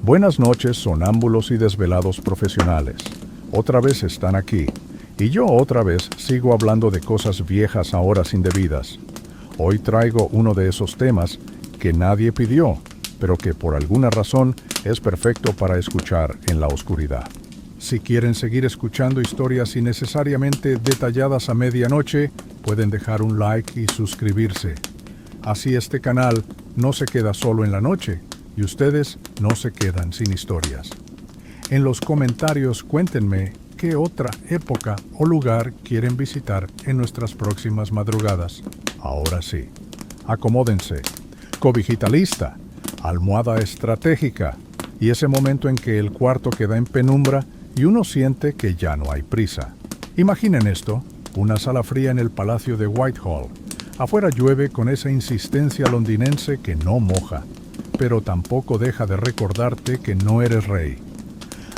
Buenas noches, sonámbulos y desvelados profesionales. Otra vez están aquí, y yo otra vez sigo hablando de cosas viejas a horas indebidas. Hoy traigo uno de esos temas que nadie pidió, pero que por alguna razón es perfecto para escuchar en la oscuridad. Si quieren seguir escuchando historias innecesariamente detalladas a medianoche, pueden dejar un like y suscribirse. Así este canal no se queda solo en la noche y ustedes no se quedan sin historias. En los comentarios cuéntenme qué otra época o lugar quieren visitar en nuestras próximas madrugadas. Ahora sí, acomódense. Cobijita lista, almohada estratégica y ese momento en que el cuarto queda en penumbra y uno siente que ya no hay prisa. Imaginen esto, una sala fría en el Palacio de Whitehall. Afuera llueve con esa insistencia londinense que no moja, pero tampoco deja de recordarte que no eres rey.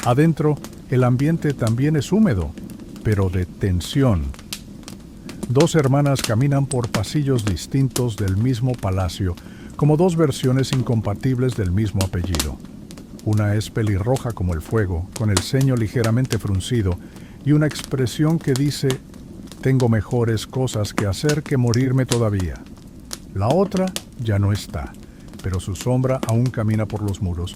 Adentro, el ambiente también es húmedo, pero de tensión. Dos hermanas caminan por pasillos distintos del mismo palacio, como dos versiones incompatibles del mismo apellido. Una es pelirroja como el fuego, con el ceño ligeramente fruncido y una expresión que dice: tengo mejores cosas que hacer que morirme todavía. La otra ya no está, pero su sombra aún camina por los muros,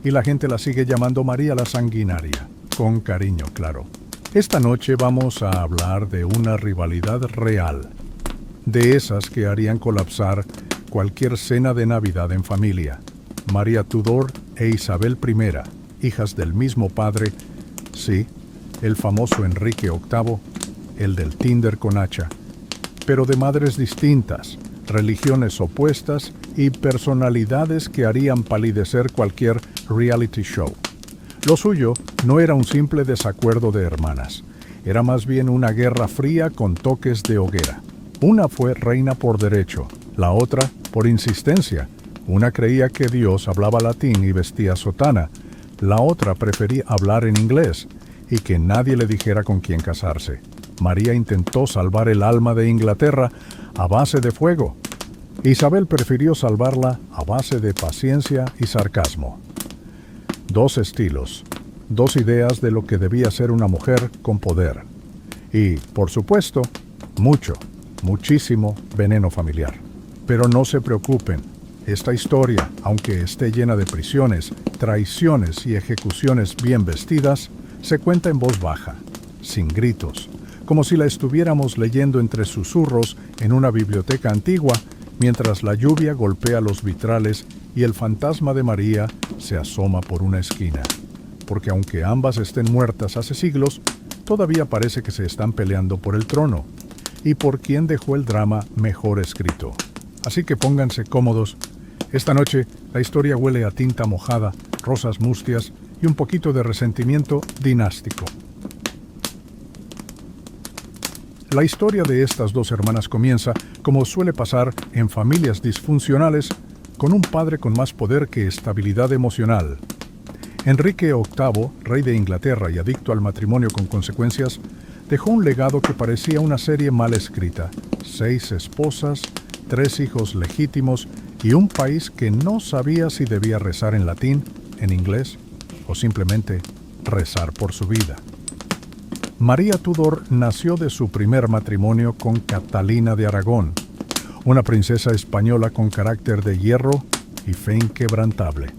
y la gente la sigue llamando María la Sanguinaria, con cariño, claro. Esta noche vamos a hablar de una rivalidad real, de esas que harían colapsar cualquier cena de Navidad en familia. María Tudor e Isabel I, hijas del mismo padre, sí, el famoso Enrique VIII, el del Tinder con hacha, pero de madres distintas, religiones opuestas y personalidades que harían palidecer cualquier reality show. Lo suyo no era un simple desacuerdo de hermanas, era más bien una guerra fría con toques de hoguera. Una fue reina por derecho, la otra por insistencia. Una creía que Dios hablaba latín y vestía sotana, la otra prefería hablar en inglés y que nadie le dijera con quién casarse. María intentó salvar el alma de Inglaterra a base de fuego. Isabel prefirió salvarla a base de paciencia y sarcasmo. Dos estilos, dos ideas de lo que debía ser una mujer con poder. Y, por supuesto, muchísimo veneno familiar. Pero no se preocupen. Esta historia, aunque esté llena de prisiones, traiciones y ejecuciones bien vestidas, se cuenta en voz baja, sin gritos, como si la estuviéramos leyendo entre susurros en una biblioteca antigua, mientras la lluvia golpea los vitrales y el fantasma de María se asoma por una esquina. Porque aunque ambas estén muertas hace siglos, todavía parece que se están peleando por el trono y por quién dejó el drama mejor escrito. Así que pónganse cómodos. Esta noche la historia huele a tinta mojada, rosas mustias y un poquito de resentimiento dinástico. La historia de estas dos hermanas comienza, como suele pasar en familias disfuncionales, con un padre con más poder que estabilidad emocional. Enrique VIII, rey de Inglaterra y adicto al matrimonio con consecuencias, dejó un legado que parecía una serie mal escrita: 6 esposas, 3 hijos legítimos y un país que no sabía si debía rezar en latín, en inglés o simplemente rezar por su vida. María Tudor nació de su primer matrimonio con Catalina de Aragón, una princesa española con carácter de hierro y fe inquebrantable.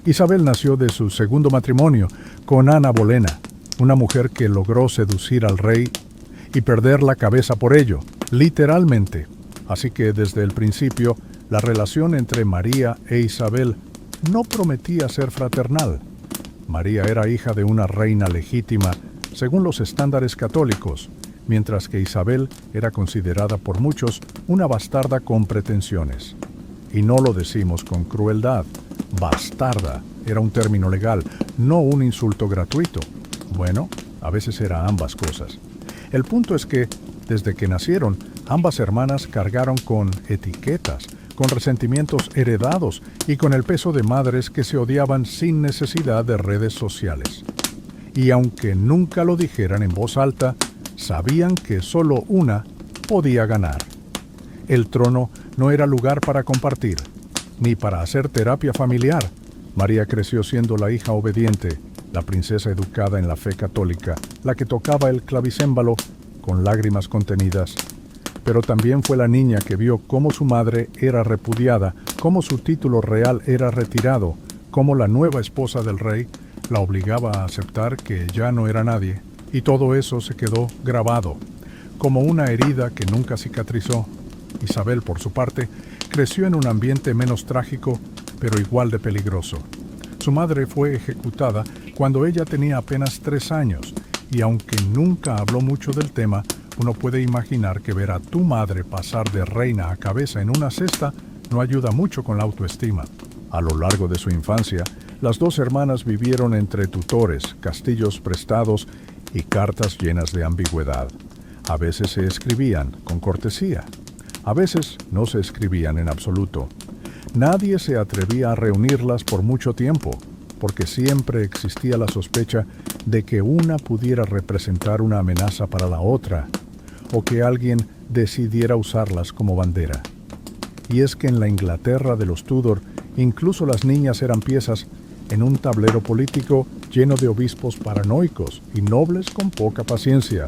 Isabel nació de su segundo matrimonio con Ana Bolena, una mujer que logró seducir al rey y perder la cabeza por ello, literalmente. Así que desde el principio, la relación entre María e Isabel no prometía ser fraternal. María era hija de una reina legítima, según los estándares católicos, mientras que Isabel era considerada por muchos una bastarda con pretensiones. Y no lo decimos con crueldad. Bastarda era un término legal, no un insulto gratuito. Bueno, a veces era ambas cosas. El punto es que, desde que nacieron, ambas hermanas cargaron con etiquetas, con resentimientos heredados y con el peso de madres que se odiaban sin necesidad de redes sociales. Y aunque nunca lo dijeran en voz alta, sabían que solo una podía ganar. El trono no era lugar para compartir, ni para hacer terapia familiar. María creció siendo la hija obediente, la princesa educada en la fe católica, la que tocaba el clavicémbalo con lágrimas contenidas. Pero también fue la niña que vio cómo su madre era repudiada, cómo su título real era retirado, cómo la nueva esposa del rey la obligaba a aceptar que ya no era nadie. Y todo eso se quedó grabado, como una herida que nunca cicatrizó. Isabel, por su parte, creció en un ambiente menos trágico, pero igual de peligroso. Su madre fue ejecutada cuando ella tenía apenas 3 años, y aunque nunca habló mucho del tema, uno puede imaginar que ver a tu madre pasar de reina a cabeza en una cesta no ayuda mucho con la autoestima. A lo largo de su infancia, las 2 hermanas vivieron entre tutores, castillos prestados y cartas llenas de ambigüedad. A veces se escribían con cortesía, a veces no se escribían en absoluto. Nadie se atrevía a reunirlas por mucho tiempo, porque siempre existía la sospecha de que una pudiera representar una amenaza para la otra, o que alguien decidiera usarlas como bandera. Y es que en la Inglaterra de los Tudor, incluso las niñas eran piezas en un tablero político lleno de obispos paranoicos y nobles con poca paciencia.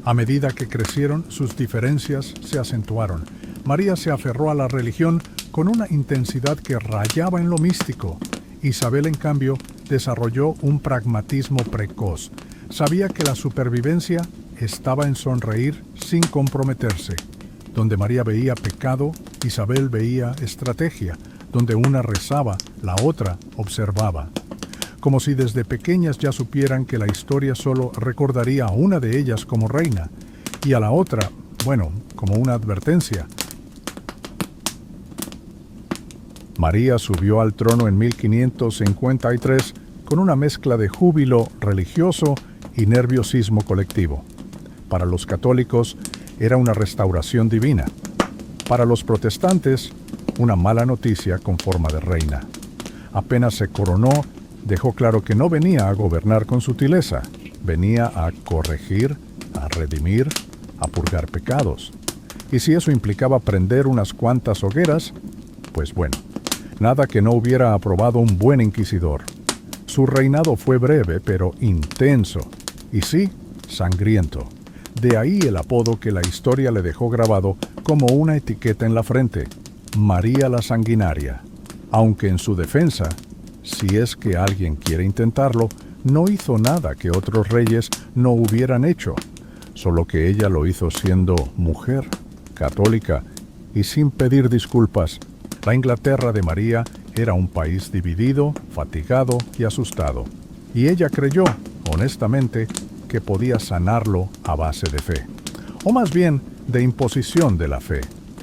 A medida que crecieron, sus diferencias se acentuaron. María se aferró a la religión con una intensidad que rayaba en lo místico. Isabel, en cambio, desarrolló un pragmatismo precoz. Sabía que la supervivencia estaba en sonreír sin comprometerse. Donde María veía pecado, Isabel veía estrategia. Donde una rezaba, la otra observaba. Como si desde pequeñas ya supieran que la historia solo recordaría a una de ellas como reina y a la otra, bueno, como una advertencia. María subió al trono en 1553 con una mezcla de júbilo religioso y nerviosismo colectivo. Para los católicos era una restauración divina. Para los protestantes, una mala noticia con forma de reina. Apenas se coronó, dejó claro que no venía a gobernar con sutileza, venía a corregir, a redimir, a purgar pecados. Y si eso implicaba prender unas cuantas hogueras, pues bueno, nada que no hubiera aprobado un buen inquisidor. Su reinado fue breve, pero intenso, y sí, sangriento. De ahí el apodo que la historia le dejó grabado como una etiqueta en la frente, María la Sanguinaria. Aunque en su defensa, si es que alguien quiere intentarlo, no hizo nada que otros reyes no hubieran hecho, solo que ella lo hizo siendo mujer, católica y sin pedir disculpas. La Inglaterra de María era un país dividido, fatigado y asustado, y ella creyó, honestamente, que podía sanarlo a base de fe, o más bien de imposición de la fe.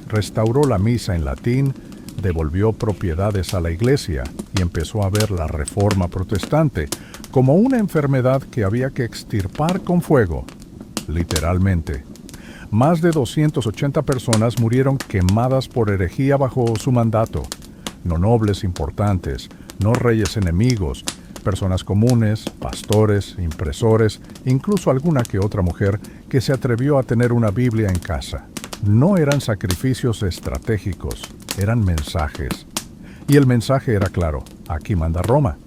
Restauró la misa en latín, devolvió propiedades a la iglesia y empezó a ver la reforma protestante como una enfermedad que había que extirpar con fuego, literalmente. Más de 280 personas murieron quemadas por herejía bajo su mandato. No nobles importantes, no reyes enemigos, personas comunes, pastores, impresores, incluso alguna que otra mujer que se atrevió a tener una Biblia en casa. No eran sacrificios estratégicos, eran mensajes. Y el mensaje era claro, aquí manda Roma.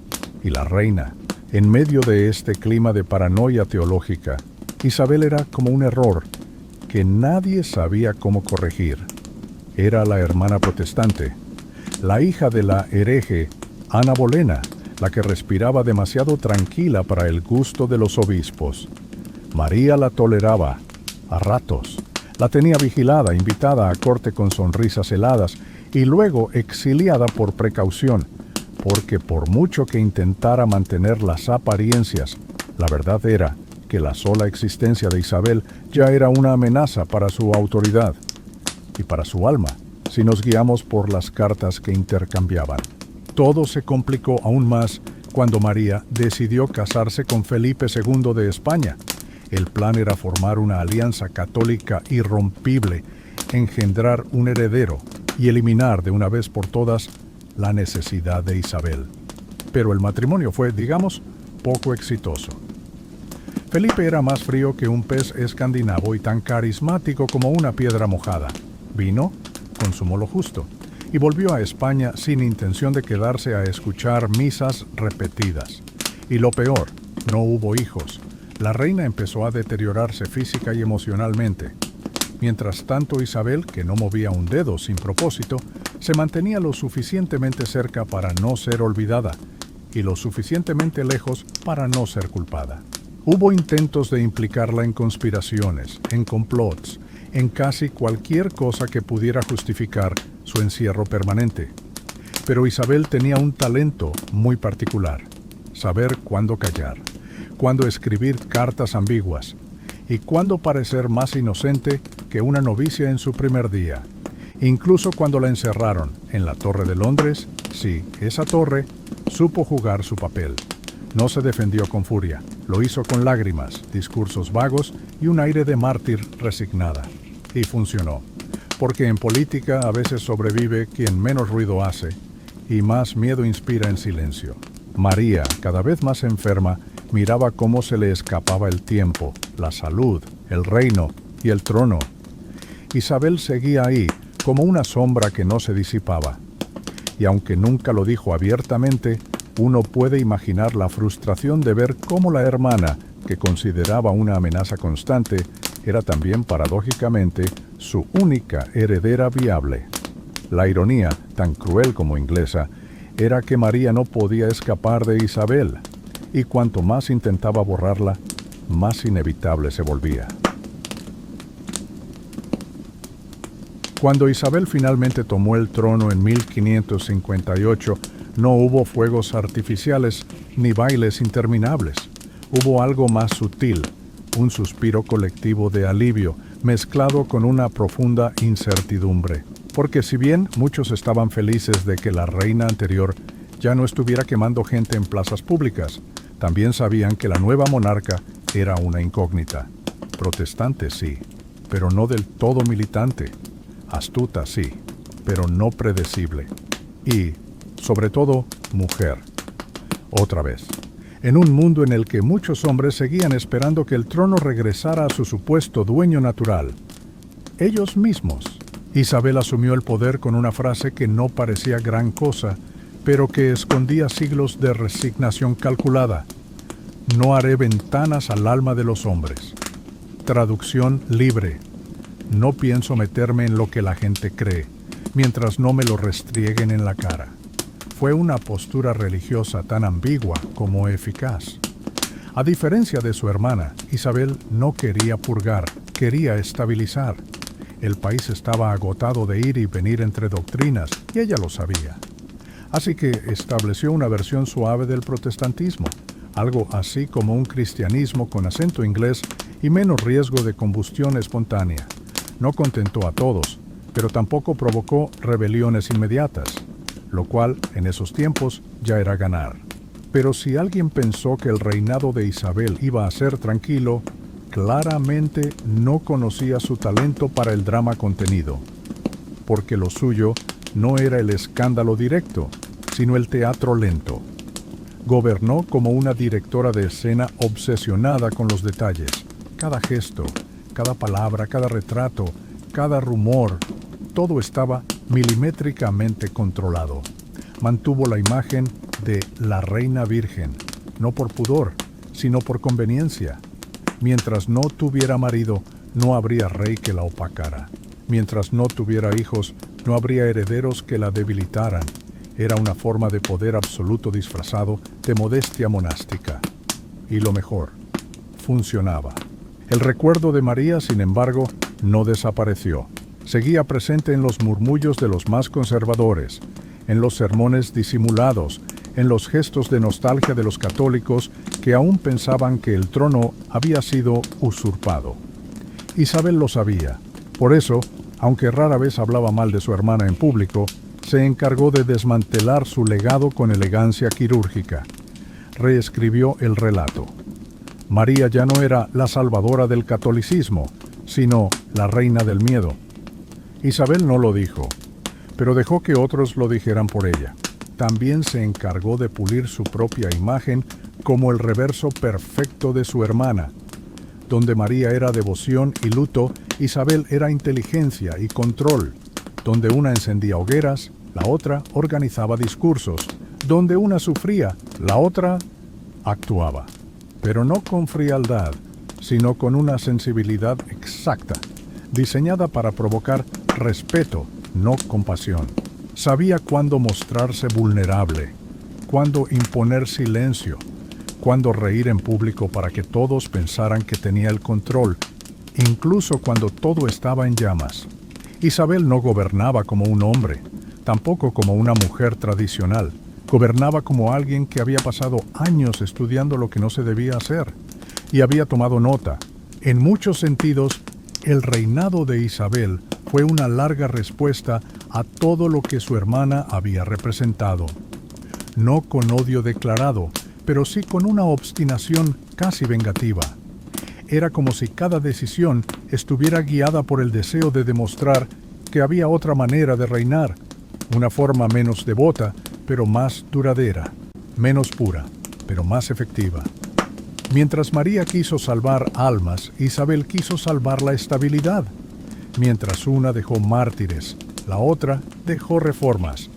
Y la reina, en medio de este clima de paranoia teológica, Isabel era como un error que nadie sabía cómo corregir. Era la hermana protestante, la hija de la hereje Ana Bolena, la que respiraba demasiado tranquila para el gusto de los obispos. María la toleraba, a ratos. La tenía vigilada, invitada a corte con sonrisas heladas y luego exiliada por precaución, porque por mucho que intentara mantener las apariencias, la verdad era que la sola existencia de Isabel ya era una amenaza para su autoridad y para su alma, si nos guiamos por las cartas que intercambiaban. Todo se complicó aún más cuando María decidió casarse con Felipe II de España. El plan era formar una alianza católica irrompible, engendrar un heredero y eliminar de una vez por todas la necesidad de Isabel. Pero el matrimonio fue, digamos, poco exitoso. Felipe era más frío que un pez escandinavo y tan carismático como una piedra mojada. Vino, consumó lo justo. y volvió a España sin intención de quedarse a escuchar misas repetidas. Y lo peor, no hubo hijos. La reina empezó a deteriorarse física y emocionalmente. Mientras tanto, Isabel, que no movía un dedo sin propósito, se mantenía lo suficientemente cerca para no ser olvidada y lo suficientemente lejos para no ser culpada. Hubo intentos de implicarla en conspiraciones, en complots, en casi cualquier cosa que pudiera justificar su encierro permanente. Pero Isabel tenía un talento muy particular: saber cuándo callar, cuándo escribir cartas ambiguas y cuándo parecer más inocente que una novicia en su primer día. Incluso cuando la encerraron en la Torre de Londres, sí, esa torre, supo jugar su papel. No se defendió con furia, lo hizo con lágrimas, discursos vagos y un aire de mártir resignada. Y funcionó, porque en política a veces sobrevive quien menos ruido hace y más miedo inspira en silencio. María, cada vez más enferma, miraba cómo se le escapaba el tiempo, la salud, el reino y el trono. Isabel seguía ahí, como una sombra que no se disipaba. Y aunque nunca lo dijo abiertamente, uno puede imaginar la frustración de ver cómo la hermana, que consideraba una amenaza constante, era también paradójicamente su única heredera viable. La ironía, tan cruel como inglesa, era que María no podía escapar de Isabel, y cuanto más intentaba borrarla, más inevitable se volvía. Cuando Isabel finalmente tomó el trono en 1558, no hubo fuegos artificiales ni bailes interminables. Hubo algo más sutil, un suspiro colectivo de alivio, mezclado con una profunda incertidumbre. Porque si bien muchos estaban felices de que la reina anterior ya no estuviera quemando gente en plazas públicas, también sabían que la nueva monarca era una incógnita. Protestante sí, pero no del todo militante. Astuta sí, pero no predecible. Y, sobre todo, mujer. Otra vez. En un mundo en el que muchos hombres seguían esperando que el trono regresara a su supuesto dueño natural, ellos mismos. Isabel asumió el poder con una frase que no parecía gran cosa, pero que escondía siglos de resignación calculada. No haré ventanas al alma de los hombres. Traducción libre. No pienso meterme en lo que la gente cree, mientras no me lo restrieguen en la cara. Fue una postura religiosa tan ambigua como eficaz. A diferencia de su hermana, Isabel no quería purgar, quería estabilizar. El país estaba agotado de ir y venir entre doctrinas, y ella lo sabía. Así que estableció una versión suave del protestantismo, algo así como un cristianismo con acento inglés y menos riesgo de combustión espontánea. No contentó a todos, pero tampoco provocó rebeliones inmediatas, lo cual en esos tiempos ya era ganar. Pero si alguien pensó que el reinado de Isabel iba a ser tranquilo, claramente no conocía su talento para el drama contenido, porque lo suyo no era el escándalo directo, sino el teatro lento. Gobernó como una directora de escena obsesionada con los detalles. Cada gesto, cada palabra, cada retrato, cada rumor, todo estaba milimétricamente controlado. Mantuvo la imagen de la reina virgen, no por pudor, sino por conveniencia. Mientras no tuviera marido, no habría rey que la opacara. Mientras no tuviera hijos, no habría herederos que la debilitaran. Era una forma de poder absoluto disfrazado de modestia monástica. Y lo mejor, funcionaba. El recuerdo de María, sin embargo, no desapareció. Seguía presente en los murmullos de los más conservadores, en los sermones disimulados, en los gestos de nostalgia de los católicos que aún pensaban que el trono había sido usurpado. Isabel lo sabía. Por eso, aunque rara vez hablaba mal de su hermana en público, se encargó de desmantelar su legado con elegancia quirúrgica. Reescribió el relato. María ya no era la salvadora del catolicismo, sino la reina del miedo. Isabel no lo dijo, pero dejó que otros lo dijeran por ella. También se encargó de pulir su propia imagen como el reverso perfecto de su hermana. Donde María era devoción y luto, Isabel era inteligencia y control. Donde una encendía hogueras, La otra organizaba discursos. Donde una sufría, la otra actuaba. Pero no con frialdad, sino con una sensibilidad exacta, diseñada para provocar respeto, no compasión. Sabía cuándo mostrarse vulnerable, cuándo imponer silencio, cuándo reír en público para que todos pensaran que tenía el control, incluso cuando todo estaba en llamas. Isabel no gobernaba como un hombre, tampoco como una mujer tradicional. Gobernaba como alguien que había pasado años estudiando lo que no se debía hacer y había tomado nota. En muchos sentidos, el reinado de Isabel fue una larga respuesta a todo lo que su hermana había representado. No con odio declarado, pero sí con una obstinación casi vengativa. Era como si cada decisión estuviera guiada por el deseo de demostrar que había otra manera de reinar, una forma menos devota, pero más duradera, menos pura, pero más efectiva. Mientras María quiso salvar almas, Isabel quiso salvar la estabilidad. Mientras una dejó mártires, la otra dejó reformas.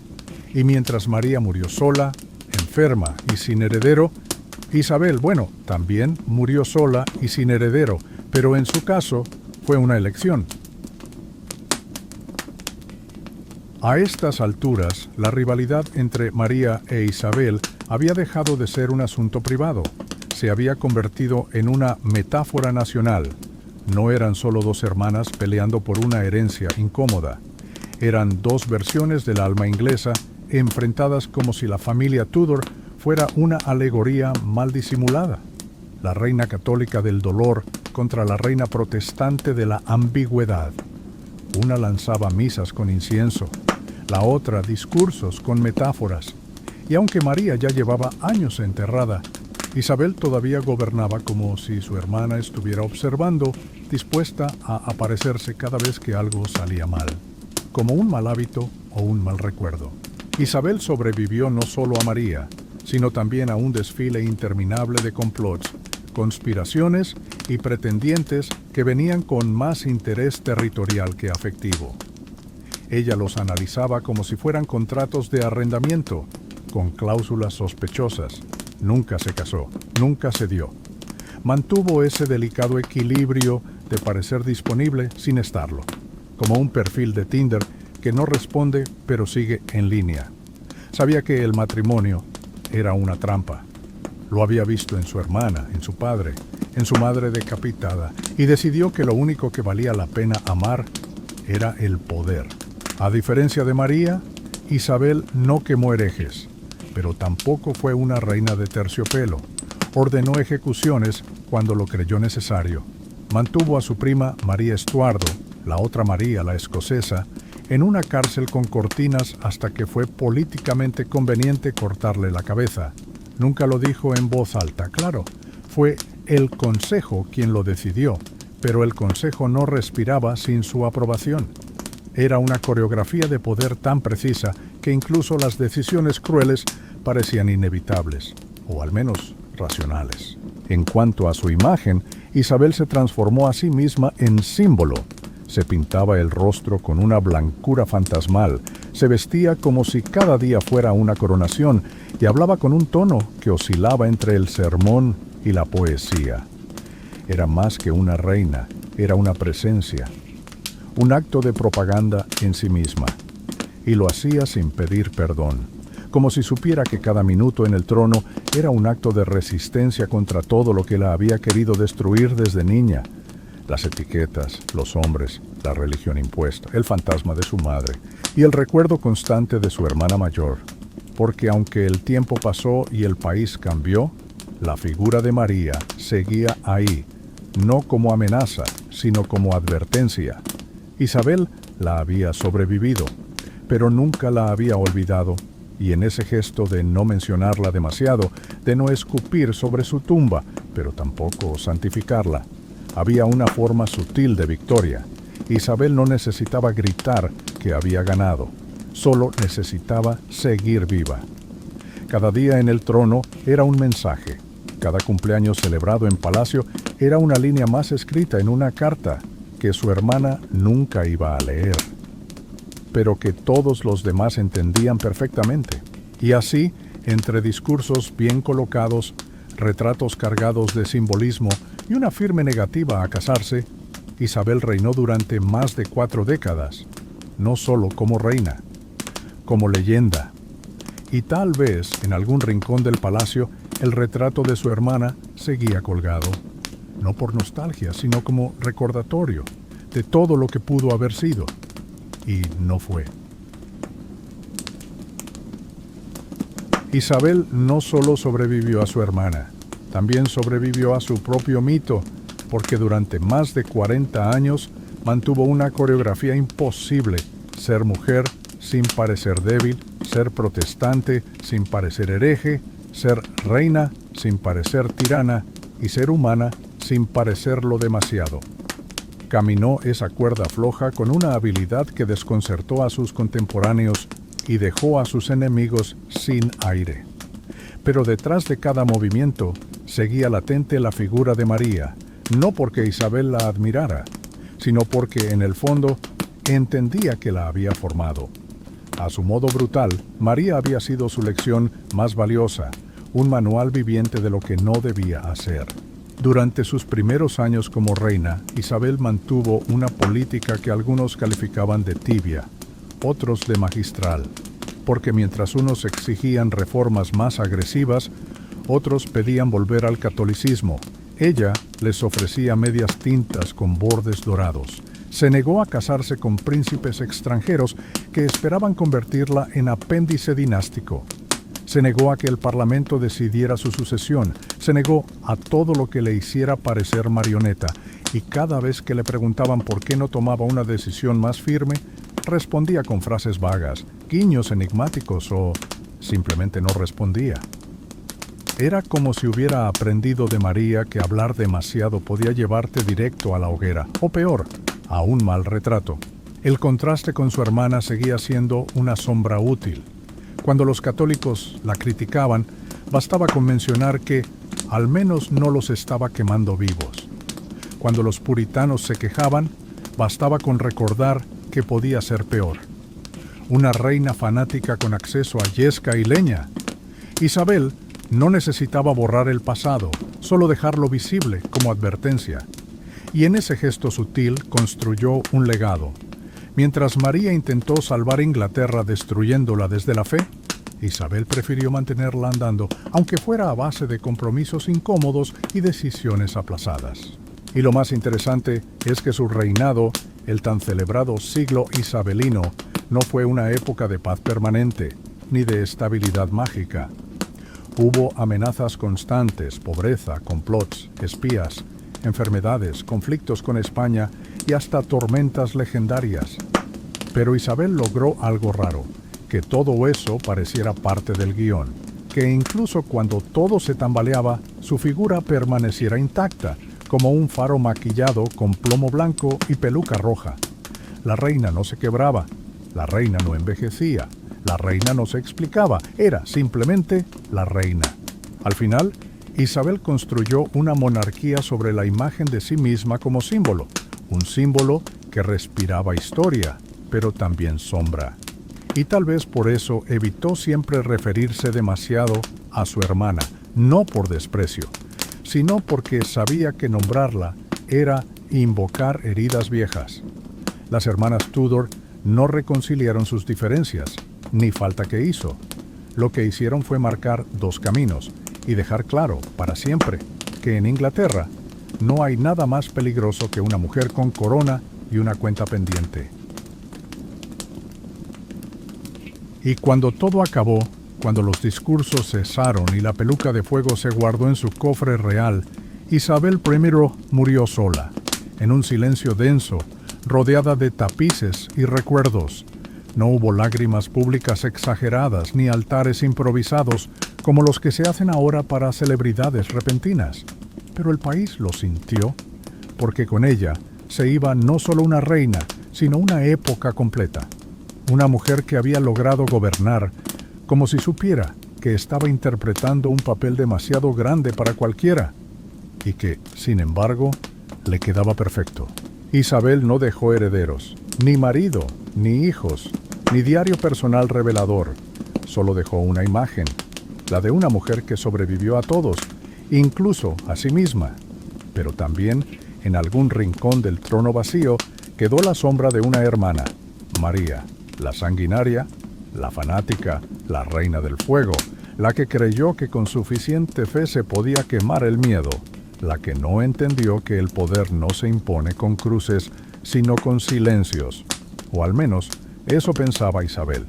Y mientras María murió sola, enferma y sin heredero, Isabel, también murió sola y sin heredero, pero en su caso fue una elección. A estas alturas, la rivalidad entre María e Isabel había dejado de ser un asunto privado. Se había convertido en una metáfora nacional. No eran solo dos hermanas peleando por una herencia incómoda. Eran dos versiones del alma inglesa enfrentadas como si la familia Tudor fuera una alegoría mal disimulada. La reina católica del dolor contra la reina protestante de la ambigüedad. Una lanzaba misas con incienso, la otra discursos con metáforas. Y aunque María ya llevaba años enterrada, Isabel todavía gobernaba como si su hermana estuviera observando, dispuesta a aparecerse cada vez que algo salía mal, como un mal hábito o un mal recuerdo. Isabel sobrevivió no solo a María, sino también a un desfile interminable de complots, conspiraciones y pretendientes que venían con más interés territorial que afectivo. Ella los analizaba como si fueran contratos de arrendamiento, con cláusulas sospechosas. Nunca se casó, nunca se dio. Mantuvo ese delicado equilibrio de parecer disponible sin estarlo, como un perfil de Tinder que no responde pero sigue en línea. Sabía que el matrimonio era una trampa. Lo había visto en su hermana, en su padre, en su madre decapitada, y decidió que lo único que valía la pena amar era el poder. A diferencia de María, Isabel no quemó herejes, pero tampoco fue una reina de terciopelo. Ordenó ejecuciones cuando lo creyó necesario. Mantuvo a su prima María Estuardo, la otra María, la escocesa, en una cárcel con cortinas hasta que fue políticamente conveniente cortarle la cabeza. Nunca lo dijo en voz alta, claro, fue el Consejo quien lo decidió, pero el Consejo no respiraba sin su aprobación. Era una coreografía de poder tan precisa que incluso las decisiones crueles parecían inevitables, o al menos racionales. En cuanto a su imagen, Isabel se transformó a sí misma en símbolo. Se pintaba el rostro con una blancura fantasmal, se vestía como si cada día fuera una coronación y hablaba con un tono que oscilaba entre el sermón y la poesía. Era más que una reina, era una presencia, un acto de propaganda en sí misma. Y lo hacía sin pedir perdón, como si supiera que cada minuto en el trono era un acto de resistencia contra todo lo que la había querido destruir desde niña. Las etiquetas, los hombres, la religión impuesta, el fantasma de su madre y el recuerdo constante de su hermana mayor. Porque aunque el tiempo pasó y el país cambió, la figura de María seguía ahí, no como amenaza, sino como advertencia. Isabel la había sobrevivido, pero nunca la había olvidado, y en ese gesto de no mencionarla demasiado, de no escupir sobre su tumba, pero tampoco santificarla, había una forma sutil de victoria. Isabel no necesitaba gritar que había ganado, solo necesitaba seguir viva. Cada día en el trono era un mensaje. Cada cumpleaños celebrado en palacio era una línea más escrita en una carta que su hermana nunca iba a leer. pero que todos los demás entendían perfectamente. Y así, entre discursos bien colocados, retratos cargados de simbolismo y una firme negativa a casarse, Isabel reinó durante más de 4 décadas, no solo como reina, como leyenda. Y tal vez en algún rincón del palacio el retrato de su hermana seguía colgado, no por nostalgia, sino como recordatorio de todo lo que pudo haber sido, y no fue. Isabel no solo sobrevivió a su hermana, también sobrevivió a su propio mito, porque durante más de 40 años mantuvo una coreografía imposible: ser mujer sin parecer débil, ser protestante sin parecer hereje, ser reina sin parecer tirana y ser humana sin parecerlo demasiado. Caminó esa cuerda floja con una habilidad que desconcertó a sus contemporáneos y dejó a sus enemigos sin aire. Pero detrás de cada movimiento seguía latente la figura de María, no porque Isabel la admirara, sino porque en el fondo entendía que la había formado. A su modo brutal, María había sido su lección más valiosa, un manual viviente de lo que no debía hacer. Durante sus primeros años como reina, Isabel mantuvo una política que algunos calificaban de tibia, otros de magistral, porque mientras unos exigían reformas más agresivas, otros pedían volver al catolicismo. Ella les ofrecía medias tintas con bordes dorados. Se negó a casarse con príncipes extranjeros que esperaban convertirla en apéndice dinástico. Se negó a que el parlamento decidiera su sucesión. Se negó a todo lo que le hiciera parecer marioneta. Y cada vez que le preguntaban por qué no tomaba una decisión más firme, respondía con frases vagas, guiños enigmáticos o simplemente no respondía. Era como si hubiera aprendido de María que hablar demasiado podía llevarte directo a la hoguera, o peor, a un mal retrato. El contraste con su hermana seguía siendo una sombra útil. Cuando los católicos la criticaban, bastaba con mencionar que al menos no los estaba quemando vivos. Cuando los puritanos se quejaban, bastaba con recordar que podía ser peor. Una reina fanática con acceso a yesca y leña. Isabel no necesitaba borrar el pasado, solo dejarlo visible como advertencia. Y en ese gesto sutil construyó un legado. Mientras María intentó salvar Inglaterra destruyéndola desde la fe, Isabel prefirió mantenerla andando, aunque fuera a base de compromisos incómodos y decisiones aplazadas. Y lo más interesante es que su reinado, el tan celebrado siglo isabelino, no fue una época de paz permanente, ni de estabilidad mágica. Hubo amenazas constantes, pobreza, complots, espías, enfermedades, conflictos con España y hasta tormentas legendarias. Pero Isabel logró algo raro, que todo eso pareciera parte del guión, que incluso cuando todo se tambaleaba, su figura permaneciera intacta, como un faro maquillado con plomo blanco y peluca roja. La reina no se quebraba, la reina no envejecía, la reina no se explicaba, era simplemente la reina. Al final, Isabel construyó una monarquía sobre la imagen de sí misma como símbolo, un símbolo que respiraba historia, pero también sombra. Y tal vez por eso evitó siempre referirse demasiado a su hermana, no por desprecio, sino porque sabía que nombrarla era invocar heridas viejas. Las hermanas Tudor no reconciliaron sus diferencias, ni falta que hizo. Lo que hicieron fue marcar dos caminos y dejar claro, para siempre, que en Inglaterra no hay nada más peligroso que una mujer con corona y una cuenta pendiente. Y cuando todo acabó, cuando los discursos cesaron y la peluca de fuego se guardó en su cofre real, Isabel I murió sola, en un silencio denso, rodeada de tapices y recuerdos. No hubo lágrimas públicas exageradas ni altares improvisados como los que se hacen ahora para celebridades repentinas. Pero el país lo sintió, porque con ella se iba no solo una reina, sino una época completa. Una mujer que había logrado gobernar como si supiera que estaba interpretando un papel demasiado grande para cualquiera y que, sin embargo, le quedaba perfecto. Isabel no dejó herederos, ni marido, ni hijos, ni diario personal revelador. Solo dejó una imagen, la de una mujer que sobrevivió a todos, incluso a sí misma. Pero también, en algún rincón del trono vacío, quedó la sombra de una hermana, María, la sanguinaria, la fanática, la reina del fuego, la que creyó que con suficiente fe se podía quemar el miedo, la que no entendió que el poder no se impone con cruces, sino con silencios. O al menos, eso pensaba Isabel,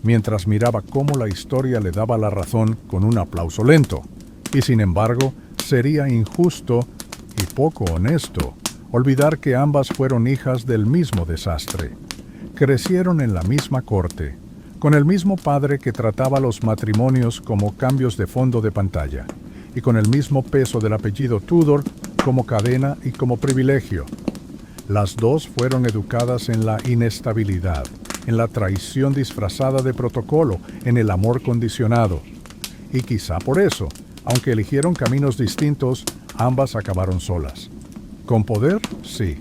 mientras miraba cómo la historia le daba la razón con un aplauso lento. Y sin embargo, sería injusto y poco honesto olvidar que ambas fueron hijas del mismo desastre. Crecieron en la misma corte, con el mismo padre que trataba los matrimonios como cambios de fondo de pantalla, y con el mismo peso del apellido Tudor como cadena y como privilegio. Las dos fueron educadas en la inestabilidad, en la traición disfrazada de protocolo, en el amor condicionado. Y quizá por eso, aunque eligieron caminos distintos, ambas acabaron solas. Con poder, sí.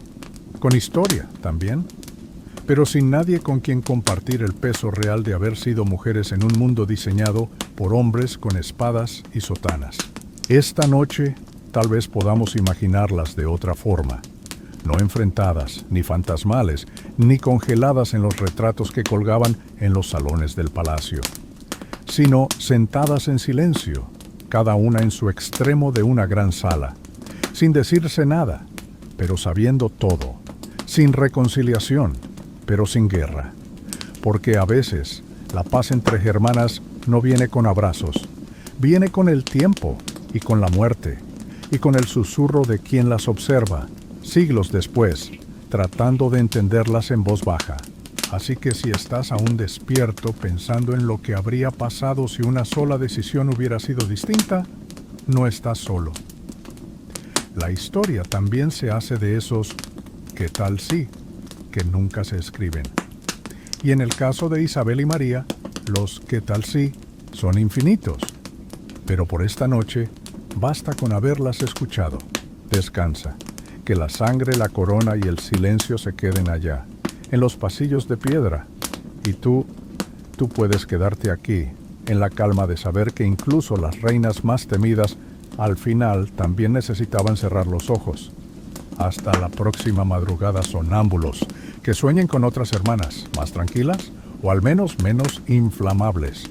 Con historia, también. Pero sin nadie con quien compartir el peso real de haber sido mujeres en un mundo diseñado por hombres con espadas y sotanas. Esta noche, tal vez podamos imaginarlas de otra forma. No enfrentadas, ni fantasmales, ni congeladas en los retratos que colgaban en los salones del palacio, sino sentadas en silencio, cada una en su extremo de una gran sala, sin decirse nada, pero sabiendo todo, sin reconciliación, pero sin guerra. Porque a veces la paz entre hermanas no viene con abrazos, viene con el tiempo y con la muerte, y con el susurro de quien las observa, siglos después, tratando de entenderlas en voz baja. Así que si estás aún despierto pensando en lo que habría pasado si una sola decisión hubiera sido distinta, no estás solo. La historia también se hace de esos ¿qué tal sí?, que nunca se escriben. Y en el caso de Isabel y María, los ¿qué tal sí? Son infinitos. Pero por esta noche, basta con haberlas escuchado. Descansa. Que la sangre, la corona y el silencio se queden allá, en los pasillos de piedra. Y tú puedes quedarte aquí, en la calma de saber que incluso las reinas más temidas, al final también necesitaban cerrar los ojos. Hasta la próxima madrugada, sonámbulos, que sueñen con otras hermanas, más tranquilas o al menos menos inflamables.